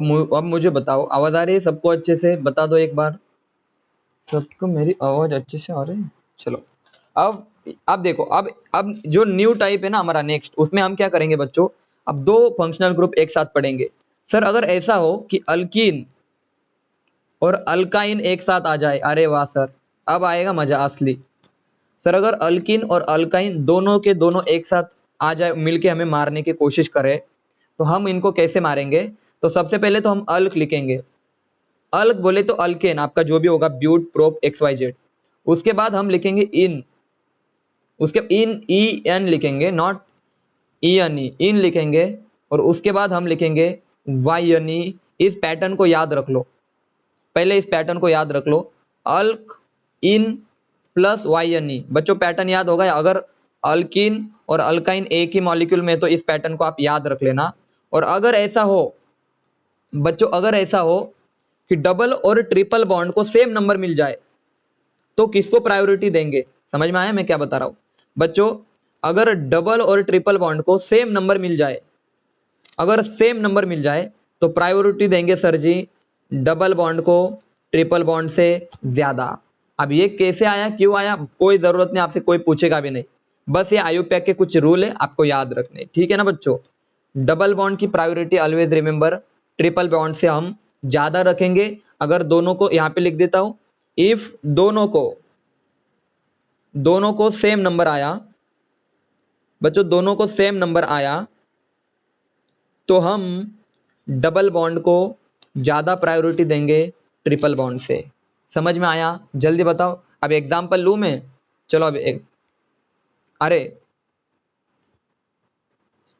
अब मुझे बताओ, आवाज आ रही है सबको अच्छे से? बता दो एक बार, सबको मेरी आवाज अच्छे से आ रही है? चलो, अब देखो, अब जो न्यू टाइप है ना हमारा नेक्स्ट, उसमें हम क्या करेंगे बच्चों, अब दो फंक्शनल ग्रुप एक साथ पढ़ेंगे। सर अगर ऐसा हो कि अल्कीन और अल्काइन एक साथ आ जाए, अरे वाह सर, अब आएगा मजा असली। सर अगर अल्कीन और अल्काइन दोनों के दोनों एक साथ आ जाए, मिलके हमें मारने की कोशिश करे, तो हम इनको कैसे मारेंगे? तो सबसे पहले तो हम अल्क लिखेंगे। अल्क बोले तो अल्केन, आपका जो भी होगा, but, prop, x y z. उसके बाद हम लिखेंगे इन, उसके इन ई एन लिखेंगे, not E N E, in लिखेंगे। और उसके बाद हम लिखेंगे वाई एन ई। इस पैटर्न को याद रख लो, पहले इस पैटर्न को याद रख लो, अल्क इन प्लस वाई एन ई। बच्चों पैटर्न याद होगा, अगर अल्किन और अल्काइन एक ही मॉलिक्यूल में, तो इस पैटर्न को आप याद रख लेना। और अगर ऐसा हो बच्चों, अगर ऐसा हो कि डबल और ट्रिपल बॉन्ड को सेम नंबर मिल जाए, तो किसको प्रायोरिटी देंगे? समझ में आया मैं क्या बता रहा हूं बच्चों? अगर डबल और ट्रिपल बॉन्ड को सेम नंबर मिल जाए, अगर सेम नंबर मिल जाए, तो प्रायोरिटी देंगे सर जी डबल बॉन्ड को ट्रिपल बॉन्ड से ज्यादा। अब ये कैसे आया, क्यों आया, कोई जरूरत नहीं, आपसे कोई पूछेगा भी नहीं। बस ये आयुपैक के कुछ रूल है, आपको याद रखने, ठीक है ना बच्चों? डबल बॉन्ड की priority always remember triple bond से हम ज्यादा रखेंगे। अगर दोनों को यहां पे लिख देता हूं, इफ दोनों को सेम नंबर आया बच्चों, दोनों को सेम नंबर आया, तो हम डबल बॉन्ड को ज्यादा प्रायोरिटी देंगे ट्रिपल बॉन्ड से। समझ में आया? जल्दी बताओ। अब एग्जांपल लूं मैं? चलो अब अरे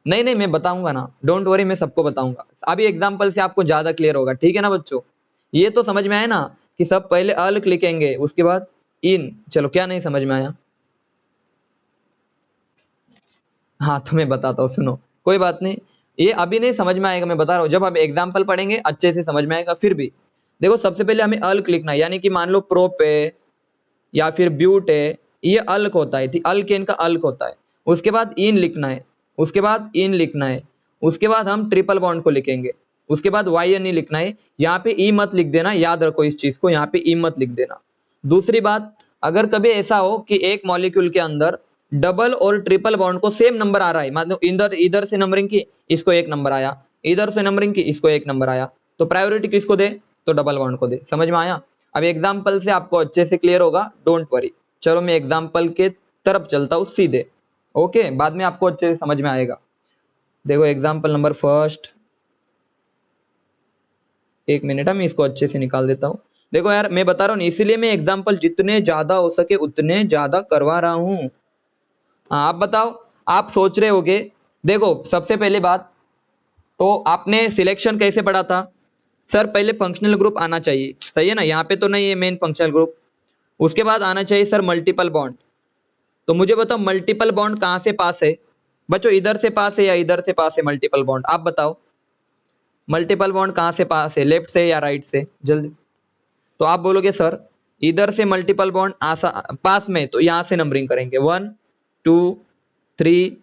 नहीं नहीं, मैं बताऊंगा ना, डोंट वरी, मैं सबको बताऊंगा। अभी एग्जांपल से आपको ज्यादा क्लियर होगा, ठीक है ना बच्चों? ये तो समझ में आया ना कि सब पहले अल्क लिखेंगे, उसके बाद इन। चलो, क्या नहीं समझ में आया? हाँ तो मैं बताता हूँ, सुनो, कोई बात नहीं, ये अभी नहीं समझ में आएगा, मैं बता रहा हूँ, जब हम एग्जाम्पल पढ़ेंगे अच्छे से समझ में आएगा। फिर भी देखो, सबसे पहले हमें अल्क लिखना है, यानी कि मान लो प्रोप है या फिर ब्यूट है, ये अल्क होता है, ठीक, अल्केन का अल्क होता है। उसके बाद इन लिखना है, उसके बाद इन लिखना है, उसके बाद हम ट्रिपल बॉन्ड को लिखेंगे, उसके बाद वाई एन ई लिखना है। यहाँ पे ई मत लिख देना, याद रखो इस चीज को, यहाँ पे ई मत लिख देना। दूसरी बात, अगर कभी ऐसा हो कि एक मॉलिक्यूल के अंदर डबल और ट्रिपल बॉन्ड को सेम नंबर आ रहा है, मतलब इधर इधर से नंबरिंग की, इसको एक नंबर आया, इधर से नंबरिंग की, इसको एक नंबर आया, तो प्रायोरिटी किसको दे? तो डबल बॉन्ड को दे। समझ में आया? अब एग्जाम्पल से आपको अच्छे से क्लियर होगा, डोंट वरी। चलो मैं एग्जाम्पल के तरफ चलता हूं सीधे, ओके, बाद में आपको अच्छे से समझ में आएगा। देखो एग्जाम्पल नंबर फर्स्ट, एक मिनट है, मैं इसको अच्छे से निकाल देता हूं। देखो यार, मैं बता रहा हूँ, इसीलिए मैं एग्जाम्पल जितने ज्यादा हो सके उतने ज्यादा करवा रहा हूं। हाँ आप बताओ, आप सोच रहे होगे, देखो सबसे पहले बात, तो आपने सिलेक्शन कैसे पढ़ा था? सर पहले फंक्शनल ग्रुप आना चाहिए, सही है ना? यहाँ पे तो नहीं है मेन फंक्शनल ग्रुप। उसके बाद आना चाहिए सर मल्टीपल बॉन्ड। तो मुझे बताओ मल्टीपल बॉन्ड कहां से पास है बच्चों? इधर से पास है या इधर से पास है मल्टीपल बॉन्ड? आप बताओ, मल्टीपल बॉन्ड कहां से पास है, लेफ्ट से या राइट से? जल्दी। तो आप बोलोगे सर इधर से मल्टीपल बॉन्ड पास में, तो यहां से नंबरिंग करेंगे 1 2 3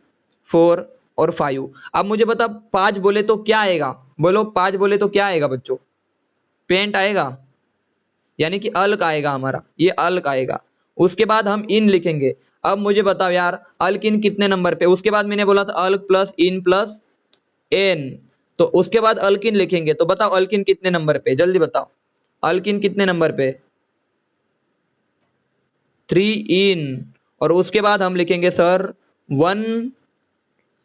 4 और 5। अब मुझे बता, 5 बोले तो क्या आएगा? बोलो 5 बोले तो क्या आएगा बच्चों? पेंट आएगा, यानी कि अल्क आएगा हमारा, ये अल्क आएगा। उसके बाद हम इन लिखेंगे। अब मुझे बताओ यार, अल्क इन कितने नंबर पे? उसके बाद मैंने बोला था अल्क प्लस इन प्लस एन, तो उसके बाद अल्किन लिखेंगे। तो बताओ अल्किन कितने नंबर पे, जल्दी बताओ, अल्किन कितने नंबर पे? 3 इन। और उसके बाद हम लिखेंगे सर 1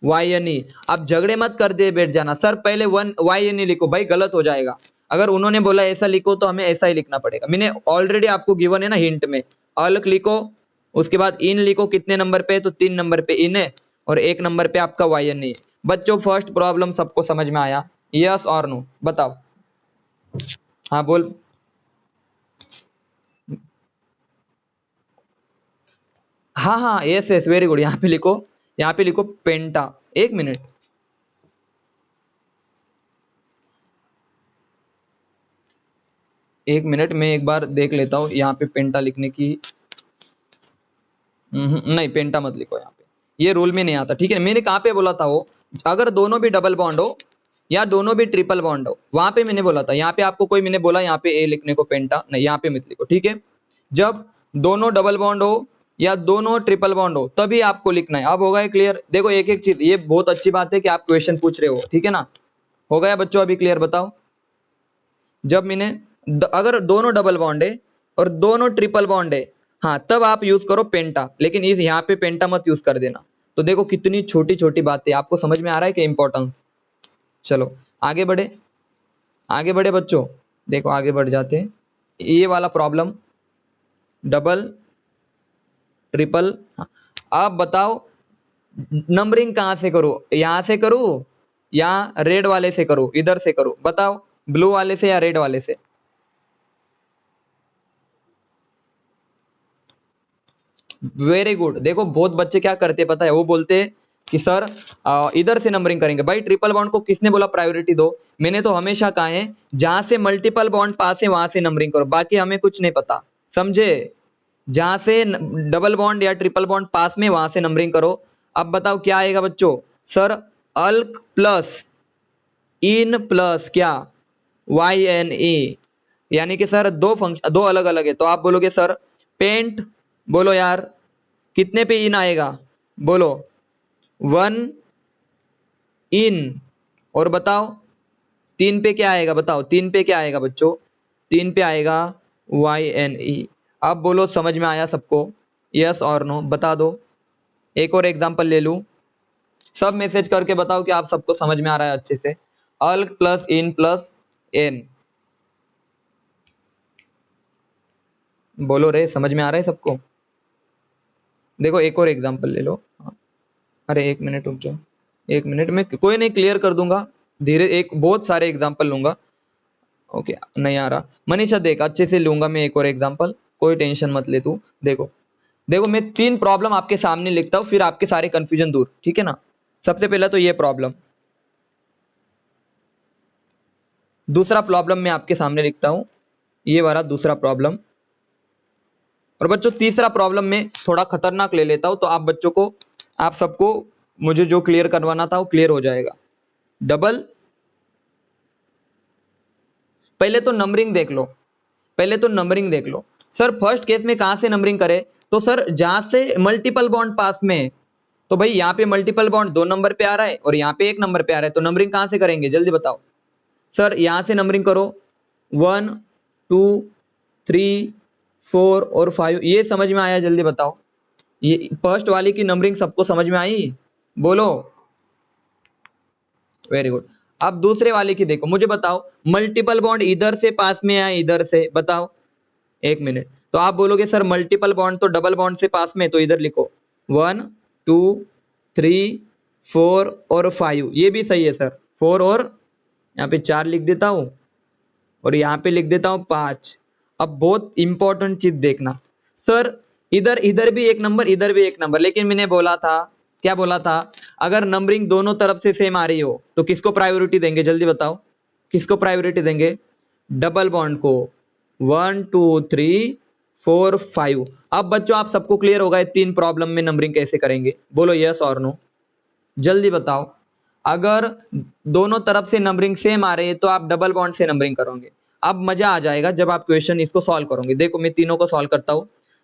वाई एन ई। अब झगड़े मत कर दे बैठ जाना, सर पहले 1 वाई एन ई लिखो भाई, गलत हो जाएगा। अगर उन्होंने बोला ऐसा लिखो तो हमें ऐसा ही लिखना पड़ेगा। मैंने ऑलरेडी आपको गिवन है ना हिंट में, अल्क लिखो, उसके बाद इन लिखो, कितने नंबर पे? तो 3 नंबर पे इन है, और 1 नंबर पे आपका वाई एन ई। बच्चों फर्स्ट प्रॉब्लम सबको समझ में आया? यस और नो बताओ। हाँ बोल। हाँ हाँ, यस यस, वेरी गुड। यहाँ पे लिखो, यहाँ पे लिखो पेंटा। एक मिनट, एक मिनट, मैं एक बार देख लेता हूँ यहाँ पे पेंटा लिखने की। नहीं, पेंटा मत लिखो यहाँ पे, ये रूल में नहीं आता, ठीक है? मैंने कहाँ पे बोला था वो, अगर दोनों भी डबल बॉन्ड हो, या दोनों भी ट्रिपल बॉन्ड हो, वहां पे मैंने बोला था, यहाँ पे आपको कोई मैंने बोला यहाँ पे ए लिखने को पेंटा, नहीं यहाँ पे मत लिखो, ठीक है। जब दोनों डबल बॉन्ड हो या दोनों ट्रिपल बॉन्ड हो तभी आपको लिखना है। अब होगा ये क्लियर? देखो एक एक चीज, ये बहुत अच्छी बात है कि आप क्वेश्चन पूछ रहे हो, ठीक है ना। हो गया बच्चों अभी क्लियर? बताओ। जब मैंने अगर दोनों डबल बॉन्ड है और दोनों ट्रिपल बॉन्ड है, हाँ तब आप यूज करो पेंटा, लेकिन इस यहाँ पे पेंटा मत यूज कर देना। तो देखो कितनी छोटी छोटी बातें आपको समझ में आ रहा है कि इंपॉर्टेंस। चलो आगे बढ़े, आगे बढ़े बच्चों, देखो आगे बढ़ जाते हैं। ये वाला प्रॉब्लम डबल ट्रिपल, हाँ। अब बताओ नंबरिंग कहां से करूं, यहां से करूं या रेड वाले से करूं, इधर से करूं? बताओ, ब्लू वाले से या रेड वाले से? Very good. देखो बहुत बच्चे क्या करते पता है, वो बोलते हैं कि सर इधर से नंबरिंग करेंगे। भाई ट्रिपल बॉन्ड को किसने बोला प्रायोरिटी दो? मैंने तो हमेशा कहा है जहां से मल्टीपल बॉन्ड पास है वहां से नंबरिंग करो, बाकी हमें कुछ नहीं पता, समझे। जहां से डबल बॉन्ड या ट्रिपल बॉन्ड पास में वहां से नंबरिंग करो। अब बताओ क्या आएगा बच्चों? सर अल्क प्लस इन प्लस क्या वाई एन ई, यानी कि सर दो फंक्शन, दो अलग अलग है। तो आप बोलोगे सर पेंट, बोलो यार कितने पे इन आएगा? बोलो 1 इन, और बताओ 3 पे क्या आएगा? बताओ 3 पे क्या आएगा बच्चों? 3 पे आएगा वाई एन ई। अब बोलो समझ में आया सबको? यस और नो बता दो। एक और एग्जांपल ले लूं, सब मैसेज करके बताओ कि आप सबको समझ में आ रहा है अच्छे से। अल्क प्लस इन प्लस एन, बोलो रे समझ में आ रहा है सबको? देखो एक और एग्जांपल ले लो। हाँ। अरे एक मिनट रुक जाओ, एक मिनट में कोई नहीं क्लियर कर दूंगा धीरे, एक बहुत सारे एग्जांपल लूंगा। ओके नहीं आ रहा मनीषा, देख अच्छे से लूंगा मैं एक और एग्जांपल, कोई टेंशन मत ले तू। देखो देखो मैं 3 प्रॉब्लम आपके सामने लिखता हूं, फिर आपके सारे कंफ्यूजन दूर, ठीक है ना। सबसे पहला तो ये प्रॉब्लम, दूसरा प्रॉब्लम मैं आपके सामने लिखता हूं, ये वाला दूसरा प्रॉब्लम। और बच्चों तीसरा प्रॉब्लम में थोड़ा खतरनाक ले लेता हूं, तो आप बच्चों को, आप सबको मुझे जो क्लियर करवाना था वो क्लियर हो जाएगा। डबल, पहले तो नंबरिंग देख लो, पहले तो नंबरिंग देख लो। सर फर्स्ट केस में कहां से नंबरिंग करे? तो सर जहां से मल्टीपल बॉन्ड पास में, तो भाई यहाँ पे मल्टीपल बॉन्ड 2 नंबर पे आ रहा है और यहाँ पे 1 नंबर पे आ रहा है, तो नंबरिंग कहां से करेंगे जल्दी बताओ। सर यहां से नंबरिंग करो 1 2 3 4 और 5, ये समझ में आया? जल्दी बताओ। ये फर्स्ट वाली की नंबरिंग सबको समझ में आई? बोलो। Very good. अब दूसरे वाले की देखो, मुझे बताओ मल्टीपल बॉन्ड इधर से पास में है इधर से? बताओ, एक मिनट। तो आप बोलोगे सर मल्टीपल बॉन्ड तो डबल बॉन्ड से पास में, तो इधर लिखो 1 2 3 4 और 5, ये भी सही है सर। 4 और यहाँ पे 4 लिख देता हूं और यहाँ पे लिख देता हूं 5। अब बहुत इंपॉर्टेंट चीज देखना, सर इधर इधर भी एक नंबर, इधर भी एक नंबर, लेकिन मैंने बोला था, क्या बोला था? अगर नंबरिंग दोनों तरफ से सेम आ रही हो तो किसको प्रायोरिटी देंगे जल्दी बताओ? किसको प्रायोरिटी देंगे? डबल बॉन्ड को। 1 2 3 4 5। अब बच्चों आप सबको क्लियर होगा ये 3 प्रॉब्लम में नंबरिंग कैसे करेंगे? बोलो यस और नो, जल्दी बताओ। अगर दोनों तरफ से नंबरिंग सेम आ रही है तो आप डबल बॉन्ड से नंबरिंग करोगे। अब मजा आ जाएगा जब आप क्वेश्चन इसको सॉल्व करोगे। देखो मैं तीनों को सॉल्व करता हूं।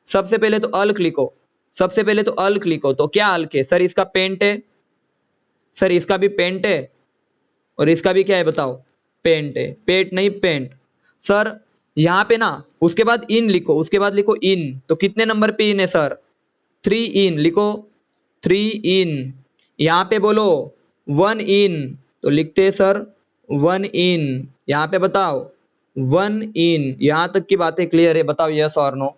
सबसे पहले तो अल्क लिखो, सबसे पहले तो अल्क लिखो। तो क्या अल्क है? सर इसका पेंट है, सर इसका भी पेंट है और इसका भी क्या है बताओ? पेंट है। पेट नहीं पेंट। सर यहाँ पे ना उसके बाद इन लिखो, उसके बाद लिखो इन, तो कितने नंबर पे इन है सर? 3 इन लिखो, 3 इन। यहाँ पे बोलो 1 इन, तो लिखते हैं सर 1 इन। यहाँ पे बताओ 1 इन। यहां तक की बातें क्लियर है? बताओ यस और नो।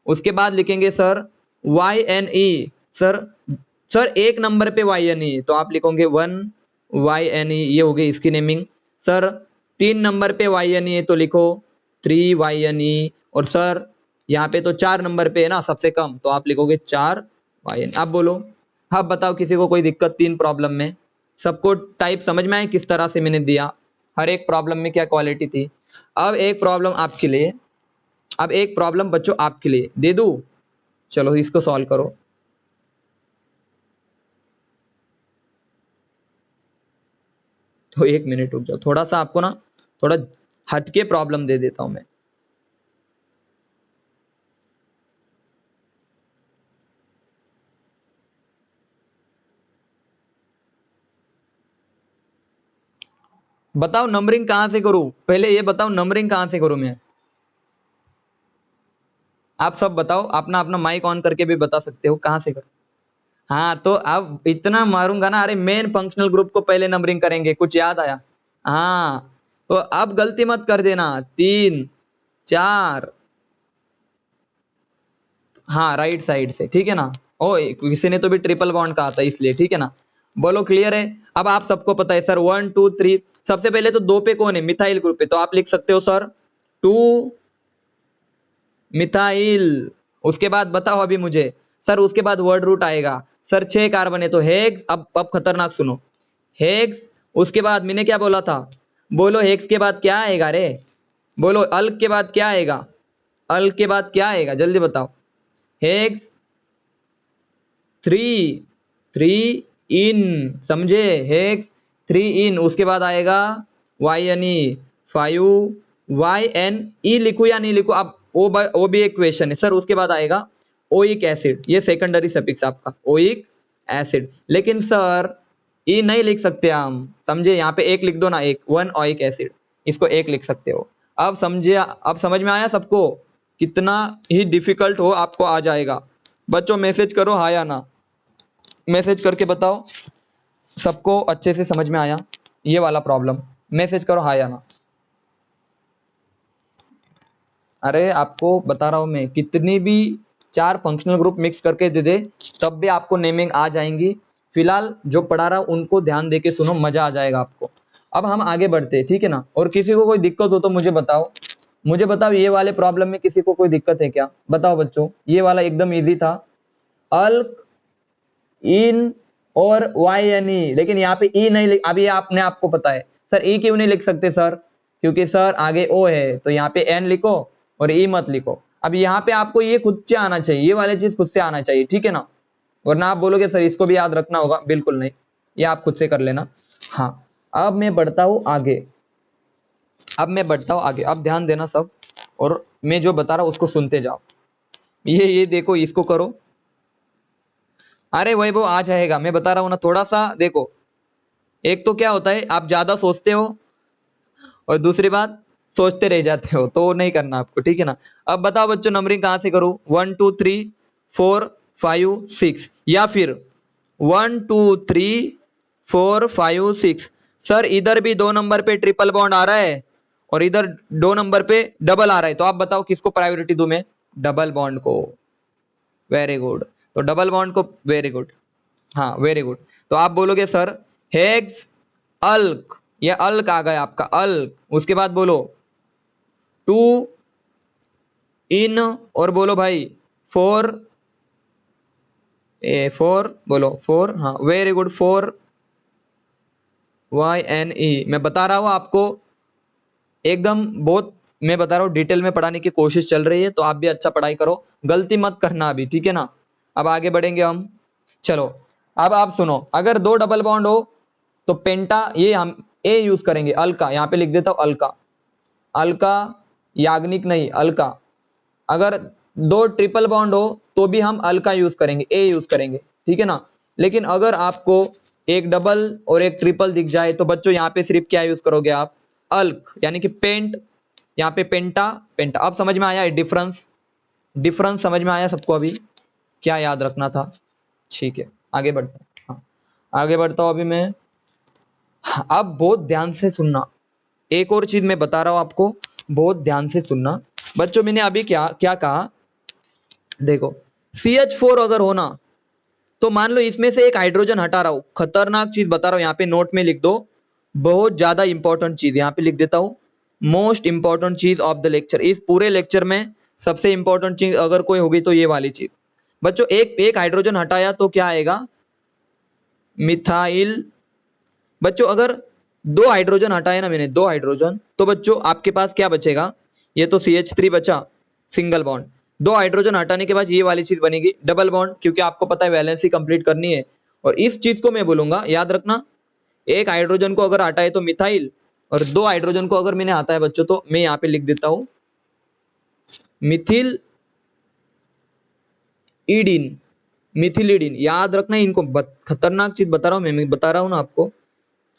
उसके बाद लिखेंगे sir Y N E. Sir sir एक नंबर पे वाई एन ई, तो आप लिखोगे 1 वाई एन ई, ये हो गई इसकी नेमिंग। सर 3 नंबर पे वाई एन ई है तो लिखो 3 वाई एन ई। और सर यहाँ पे तो 4 नंबर पे है ना सबसे कम, तो आप लिखोगे 4 वाई एन। अब बोलो, अब बताओ किसी को कोई दिक्कत 3 प्रॉब्लम में? सबको टाइप समझ में आए किस तरह से मैंने दिया, हर एक प्रॉब्लम में क्या क्वालिटी थी? अब एक प्रॉब्लम आपके लिए, अब एक प्रॉब्लम बच्चों आपके लिए दे दूं, चलो इसको सॉल्व करो। तो 1 मिनट रुक जाओ, थोड़ा सा आपको ना थोड़ा हटके प्रॉब्लम दे देता हूं मैं। बताओ नंबरिंग कहां से करूं, पहले ये बताओ नंबरिंग कहां से करूं मैं। आप सब बताओ, अपना अपना माइक ऑन करके भी बता सकते हो कहां से करूं। हाँ तो अब इतना मारूंगा ना, अरे मेन फंक्शनल ग्रुप को पहले नंबरिंग करेंगे, कुछ याद आया। हाँ तो अब गलती मत कर देना, 3 4, हाँ राइट साइड से, ठीक है ना। ओ किसी ने तो भी ट्रिपल बॉन्ड कहा था इसलिए, ठीक है ना। बोलो क्लियर है। अब आप सबको पता है सर 1 2 3, सबसे पहले तो 2 पे कौन है, मिथाइल ग्रुप पे, तो आप लिख सकते हो सर 2 मिथाइल। उसके बाद बताओ अभी मुझे सर, उसके बाद वर्ड रूट आएगा सर 6 कार्बन है तो हेक्स। अब खतरनाक सुनो, हेक्स। उसके बाद मैंने क्या बोला था, बोलो हेक्स के बाद क्या आएगा रे, बोलो अल्क के बाद क्या आएगा, अल्क के बाद क्या आएगा जल्दी बताओ। हेक्स 3 3 इन, समझे, हेक्स 3 इन। उसके बाद आएगा Y N E 5, Y N E लिखू या नहीं लिखू, अब वो भी एक क्वेश्चन है सर। उसके बाद आएगा ओइक एसिड, ये सेकेंडरी सफिक्स आपका ओइक एसिड। लेकिन सर ई नहीं लिख सकते हम, समझे, यहाँ पे एक लिख दो ना, एक 1 ओइक एसिड, इसको एक लिख सकते हो। अब समझे, अब समझ में आया सबको, कितना ही डिफिकल्ट हो आपको आ जाएगा। बच्चों मैसेज करो हाँ या ना, मैसेज करके बताओ सबको अच्छे से समझ में आया ये वाला प्रॉब्लम, मैसेज करो हाँ या ना। अरे आपको बता रहा हूं मैं, कितनी भी 4 फंक्शनल ग्रुप मिक्स करके दे दे तब भी आपको नेमिंग आ जाएंगी। फिलहाल जो पढ़ा रहा हूं उनको ध्यान देके सुनो, मजा आ जाएगा आपको। अब हम आगे बढ़ते हैं, ठीक है ना। और किसी को कोई दिक्कत हो तो मुझे बताओ, मुझे बताओ ये वाले प्रॉब्लम में किसी को कोई दिक्कत है क्या, बताओ बच्चों। ये वाला एकदम इजी था, अल्क इन और वाई एन ई, लेकिन यहाँ पे ई नहीं लिख, अभी आपने आपको पता है सर ई क्यों नहीं लिख सकते सर, क्योंकि सर आगे ओ है तो यहाँ पे एन लिखो और ई मत लिखो। अब यहाँ पे आपको ये खुद से आना चाहिए, ये वाले चीज खुद से आना चाहिए, ठीक है ना। वरना आप बोलोगे सर इसको भी याद रखना होगा, बिल्कुल नहीं, ये आप खुद से कर लेना। हाँ अब मैं बढ़ता हूं आगे, अब मैं बढ़ता हूं आगे, अब ध्यान देना सब, और मैं जो बता रहा हूं उसको सुनते जाओ। ये देखो इसको करो, अरे वही वो आ जाएगा, मैं बता रहा हूं ना, थोड़ा सा देखो। एक तो क्या होता है आप ज्यादा सोचते हो, और दूसरी बात सोचते रह जाते हो, तो वो नहीं करना आपको, ठीक है ना। अब बताओ बच्चों नंबरिंग कहां से करूं, 1 2 3 4 5 6, या फिर 1 2 3 4 5 6। सर इधर भी 2 नंबर पे ट्रिपल बॉन्ड आ रहा है और इधर 2 नंबर पे डबल आ रहा है, तो आप बताओ किसको प्रायोरिटी दूं मैं, डबल बॉन्ड को। वेरी गुड, तो डबल बॉन्ड को, वेरी गुड, हाँ वेरी गुड। तो आप बोलोगे सर हेक्स अल्क, ये अल्क आ गया आपका अल्क। उसके बाद बोलो 2 इन, और बोलो भाई 4 4, बोलो 4, हाँ very good, 4 Y N E. मैं बता रहा हूं आपको एकदम, बहुत मैं बता रहा हूँ डिटेल में पढ़ाने की कोशिश चल रही है, तो आप भी अच्छा पढ़ाई करो, गलती मत करना अभी, ठीक है ना। अब आगे बढ़ेंगे हम, चलो। अब आप सुनो, अगर 2 डबल बॉन्ड हो तो पेंटा, ये हम ए यूज करेंगे, अल्का, यहाँ पे लिख देता हूं अल्का, अल्का याग्निक नहीं अल्का। अगर 2 ट्रिपल बॉन्ड हो तो भी हम अल्का यूज करेंगे, ए यूज करेंगे, ठीक है ना। लेकिन अगर आपको एक डबल और एक ट्रिपल दिख जाए तो बच्चों यहाँ पे सिर्फ क्या यूज करोगे आप, अल्क, यानी कि पेंट, यहाँ पे पेंटा पेंटा। अब समझ में आया डिफरेंस, डिफरेंस समझ में आया सबको, अभी क्या याद रखना था, ठीक है आगे बढ़ते हैं। हाँ आगे बढ़ता हूं अभी मैं। हाँ, अब बहुत ध्यान से सुनना, एक और चीज मैं बता रहा हूं आपको, बहुत ध्यान से सुनना बच्चों। मैंने अभी क्या क्या कहा, देखो CH4 अगर हो ना, तो मान लो इसमें से एक हाइड्रोजन हटा रहा हूं, खतरनाक चीज बता रहा हूं, यहाँ पे नोट में लिख दो, बहुत ज्यादा इंपॉर्टेंट चीज यहाँ पे लिख देता हूं, मोस्ट इंपॉर्टेंट चीज ऑफ द लेक्चर, इस पूरे लेक्चर में सबसे इंपॉर्टेंट चीज अगर कोई होगी तो ये वाली चीज। बच्चों एक एक हाइड्रोजन हटाया तो क्या आएगा, मिथाइल। बच्चों अगर 2 हाइड्रोजन हटाए ना मैंने, 2 हाइड्रोजन, तो बच्चों आपके पास क्या बचेगा, ये तो CH3 बचा, सिंगल बॉन्ड। 2 हाइड्रोजन हटाने के बाद ये वाली चीज बनेगी डबल बॉन्ड, क्योंकि आपको पता है वैलेंसी कंप्लीट करनी है। और इस चीज को मैं बोलूंगा, याद रखना, एक हाइड्रोजन को अगर हटाए तो मिथाइल, और 2 हाइड्रोजन को अगर मैंने हटाया बच्चों तो मैं यहाँ पे लिख देता हूं मिथिल ईडीन, मिथिलीडीन। याद रखना इनको, खतरनाक चीज बता रहा हूं मैं बता रहा हूं ना आपको,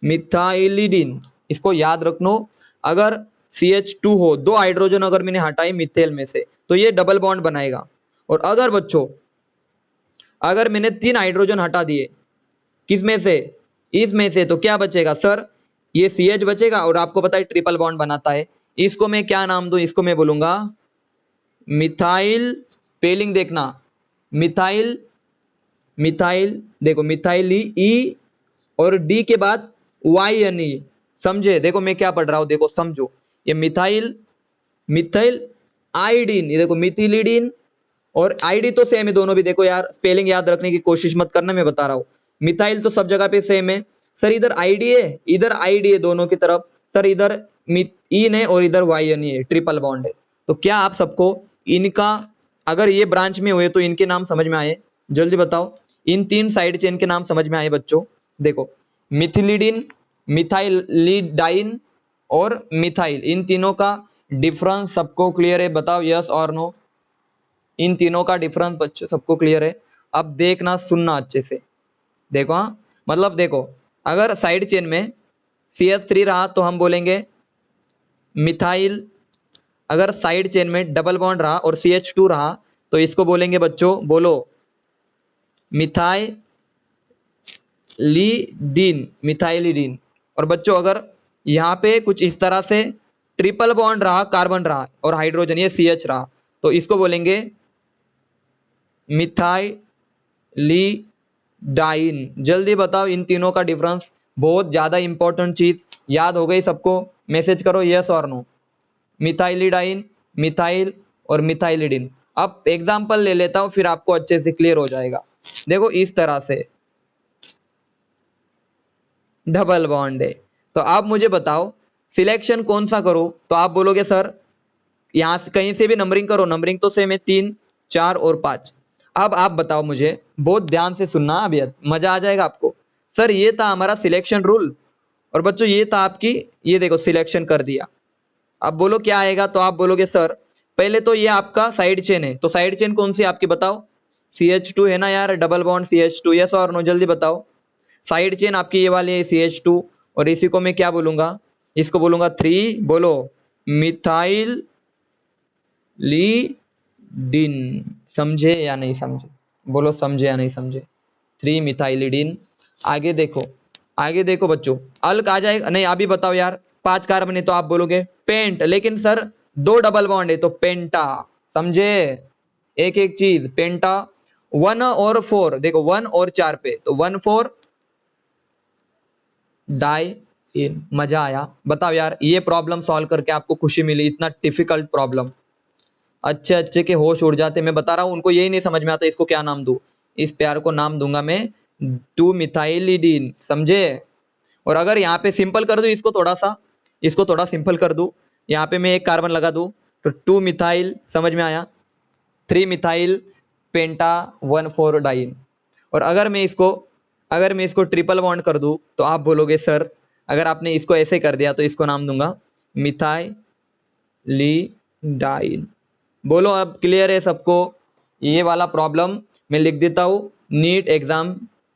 मिथाइलिडीन, इसको याद रखनो। अगर CH2 हो, 2 हाइड्रोजन अगर मैंने हटाई मिथेल में से तो ये डबल बॉन्ड बनाएगा। और अगर बच्चों अगर मैंने 3 हाइड्रोजन हटा दिए किसमें से, इसमें से, तो क्या बचेगा सर, ये CH बचेगा और आपको पता है ट्रिपल बॉन्ड बनाता है। इसको मैं क्या नाम दूं, इसको मैं बोलूंगा मिथाइल, स्पेलिंग देखना, मिथाइल, मिथाइल देखो मिथाइल ई और डी के बाद YNE, समझे। देखो मैं क्या पढ़ रहा हूं, देखो समझो, ये मिथाइल, मिथाइल आइडीन, ये देखो मिथिलीडीन और आईडी तो सेम है दोनों भी। देखो यार स्पेलिंग याद रखने की कोशिश मत करना, मैं बता रहा हूं। मिथाइल तो सब जगह पे सेम है सर, इधर आईडी है इधर आईडी है दोनों की तरफ सर, इधर इन है और इधर YNE है, ट्रिपल बॉन्ड है। तो क्या आप सबको इनका अगर ये ब्रांच में हुए तो इनके नाम समझ में आए, जल्दी बताओ। इन 3 साइड चेन के नाम समझ में आए बच्चों। देखो मिथिलीडीन, मिथाइलिडाइन और मिथाइल, इन तीनों का डिफरेंस सबको क्लियर है, बताओ यस और नो। इन तीनों का डिफरेंस बच्चों सबको क्लियर है। अब देखना सुनना अच्छे से, देखो हाँ, मतलब देखो अगर साइड चेन में CH3 रहा तो हम बोलेंगे मिथाइल, अगर साइड चेन में डबल बॉन्ड रहा और CH2 रहा तो इसको बोलेंगे बच्चों, बोलो मिथाइलिडीन, मिथाइलिडीन। और बच्चों अगर यहाँ पे कुछ इस तरह से ट्रिपल बॉन्ड रहा, कार्बन रहा और हाइड्रोजन ये CH रहा तो इसको बोलेंगे मिथाइलिडाइन। जल्दी बताओ इन तीनों का डिफरेंस, बहुत ज्यादा इंपॉर्टेंट चीज, याद हो गई सबको, मैसेज करो यस और नो। मिथाइलिडाइन, मिथाइल और मिथाइलिडीन। अब एग्जांपल ले लेता हूं फिर आपको अच्छे से क्लियर हो जाएगा। देखो इस तरह से डबल बॉन्ड है, तो आप मुझे बताओ सिलेक्शन कौन सा करो, तो आप बोलोगे सर यहां से कहीं से भी नंबरिंग करो, नंबरिंग तो सेम है 3, 4 और 5। अब आप बताओ मुझे, बहुत ध्यान से सुनना, अभी मजा आ जाएगा आपको। सर ये था हमारा सिलेक्शन रूल और बच्चों ये था आपकी, ये देखो सिलेक्शन कर दिया। अब बोलो क्या आएगा, तो आप बोलोगे सर पहले तो ये आपका साइड चेन है, तो साइड चेन कौन सी आपकी बताओ, CH2 है ना यार, डबल बॉन्ड CH2, यस और नो, जल्दी बताओ। साइड चेन आपकी ये वाली है CH2 और इसी को मैं क्या बोलूंगा, इसको बोलूंगा 3, बोलो मिथाइल लीडिन। समझे या नहीं समझे, बोलो समझे या नहीं समझे, 3 मिथाइलिडीन। आगे देखो, आगे देखो बच्चों, अल्क आ जाएगा नहीं, अभी बताओ यार 5 कार्बन है तो आप बोलोगे पेंट, लेकिन सर 2 डबल बॉन्ड है तो पेंटा, समझे। एक एक चीज, पेंटा 1 और 4, देखो 1 और 4 पे तो 1 4 डाई इन। मजा आया, बताओ यार ये प्रॉब्लम सॉल्व करके आपको खुशी मिली, इतना डिफिकल्ट प्रॉब्लम, अच्छे अच्छे के होश उड़ जाते। मैं बता रहा हूं उनको यही नहीं समझ में आता इसको क्या नाम दूं, इस प्यार को नाम दूंगा मैं 2 मिथाइलिडीन, समझे। और अगर यहाँ पे सिंपल कर दूं इसको थोड़ा सा, इसको थोड़ा सिंपल कर दूं, यहाँ पे मैं एक कार्बन लगा दूं तो 2 मिथाइल, समझ में आया, 3 मिथाइल पेंटा 1 4 डाइन। और अगर मैं इसको ट्रिपल बॉन्ड कर दूं तो आप बोलोगे सर अगर आपने इसको ऐसे कर दिया तो इसको नाम दूंगा मिथाइलिडाइन। बोलो अब क्लियर है सबको। ये वाला प्रॉब्लम मैं लिख देता हूं, नीट एग्जाम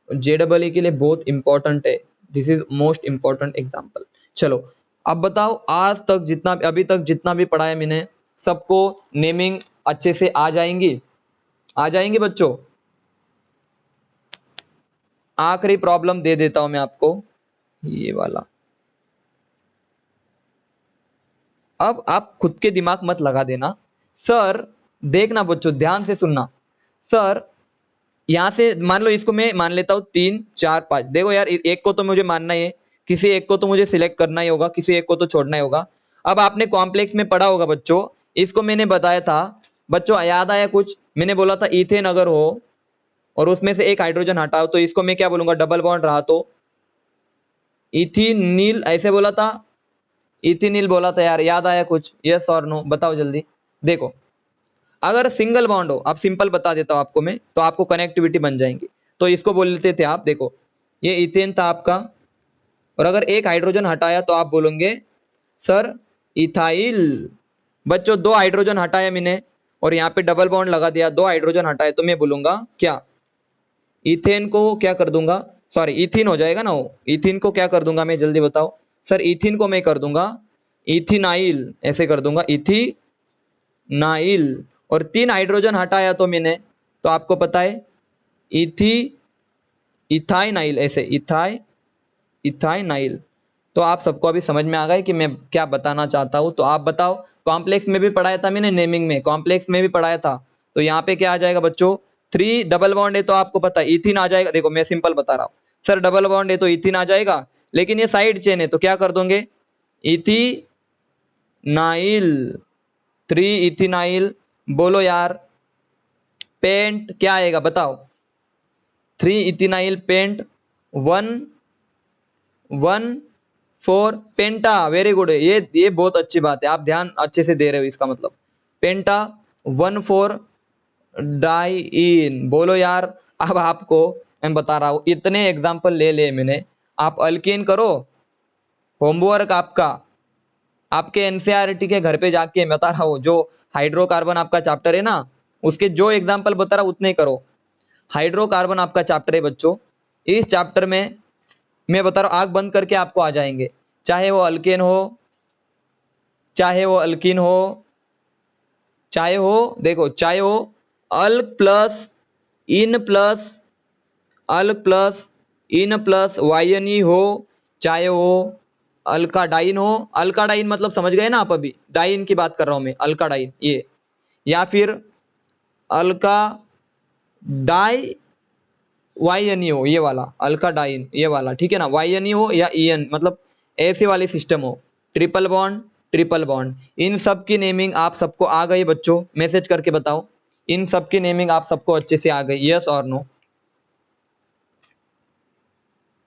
JEE के लिए बहुत इंपॉर्टेंट है, this is most important example. चलो अब बताओ, आज तक जितना अभी तक जितना भी पढ़ा है मैंने, सबको नेमिंग अच्छे से आ जाएंगी, आ जाएंगे बच्चों। आखिरी प्रॉब्लम दे देता हूं मैं आपको, ये वाला। अब आप खुद के दिमाग मत लगा देना, सर देखना बच्चों ध्यान से सुनना। सर यहां से मान लो इसको मैं मान लेता हूं 3 4 5, देखो यार एक को तो मुझे मानना ही है, किसी एक को तो मुझे सिलेक्ट करना ही होगा, किसी एक को तो छोड़ना ही होगा। अब आपने कॉम्प्लेक्स में पढ़ा होगा बच्चों, इसको मैंने बताया था बच्चों, याद आया कुछ, मैंने बोला था इथेन अगर हो और उसमें से एक हाइड्रोजन हटाओ तो इसको मैं क्या बोलूंगा, डबल बॉन्ड रहा तो इथिनील, ऐसे बोला था, इथिनील बोला था यार, याद आया कुछ, यस और नो, बताओ जल्दी। देखो अगर सिंगल बॉन्ड हो, अब सिंपल बता देता हूं आपको मैं, तो आपको कनेक्टिविटी बन जाएंगी। तो इसको बोल लेते थे आप, देखो ये इथेन था आपका, और अगर एक हाइड्रोजन हटाया तो आप बोलेंगे सर इथाइल। बच्चों 2 हाइड्रोजन हटाया मैंने और यहाँ पे डबल बॉन्ड लगा दिया, 2 हाइड्रोजन हटाए तो मैं बोलूंगा क्या, इथेन को क्या कर दूंगा, सॉरी इथिन हो जाएगा ना, वो इथिन को क्या कर दूंगा मैं, जल्दी बताओ सर। इथिन को मैं कर दूंगा इथिनाइल, ऐसे कर दूंगा इथिनाइल। और 3 हाइड्रोजन हटाया तो मैंने, तो आपको पता है इथाइनाइल, ऐसे इथाइनाइल। तो आप सबको अभी समझ में आ गया कि मैं क्या बताना चाहता हूं। तो आप बताओ, कॉम्प्लेक्स में भी पढ़ाया था मैंने, नेमिंग में कॉम्प्लेक्स में भी पढ़ाया था। तो यहाँ पे क्या आ जाएगा बच्चों, 3 डबल बॉन्ड है तो आपको पता है इथिन आ जाएगा। देखो मैं सिंपल बता रहा हूँ सर, डबल बॉन्ड है तो इथिन आ जाएगा, लेकिन ये साइड चेन है तो क्या कर दोगे, इथिनाइल, 3 इथिनाइल। बोलो यार, पेंट क्या आएगा बताओ, 3 इथिनाइल पेंट, 1 पेंटा। वेरी गुड, ये बहुत अच्छी बात है, आप ध्यान अच्छे से दे रहे हो, इसका मतलब पेंटा 1,4 डाइइन। बोलो यार, अब आपको मैं बता रहा हूं, इतने एग्जांपल ले ले मैंने, आप अल्कीन करो, होमवर्क आपका आपके एनसीईआरटी के घर पे जाके, बता रहा हूं जो हाइड्रोकार्बन आपका चैप्टर है ना, उसके जो एग्जांपल बता रहा हूं उतने करो। हाइड्रोकार्बन आपका चैप्टर है बच्चों, इस चैप्टर में मैं बता रहा हूं आंख बंद करके आपको आ जाएंगे, चाहे वो अल्केन हो, चाहे वो अल्कीन हो, चाहे हो, देखो चाहे हो अल्क plus in plus अल्क plus in plus वायनी हो, चाहे वो अल्काडाइन हो। अल्काडाइन मतलब समझ गए ना आप, अभी डाइन की बात कर रहा हूं मैं, अल्काडाइन ये, या फिर अल्का डाई वाई हो, ये वाला अल्काडाइन ये वाला, ठीक है ना, वाई हो या ईएन, मतलब ऐसे वाले सिस्टम हो, ट्रिपल बॉन्ड ट्रिपल बॉन्ड, इन सब की नेमिंग आप सबको आ गई बच्चों, मैसेज करके बताओ, इन सब की नेमिंग आप सबको अच्छे से आ गई, यस और नो।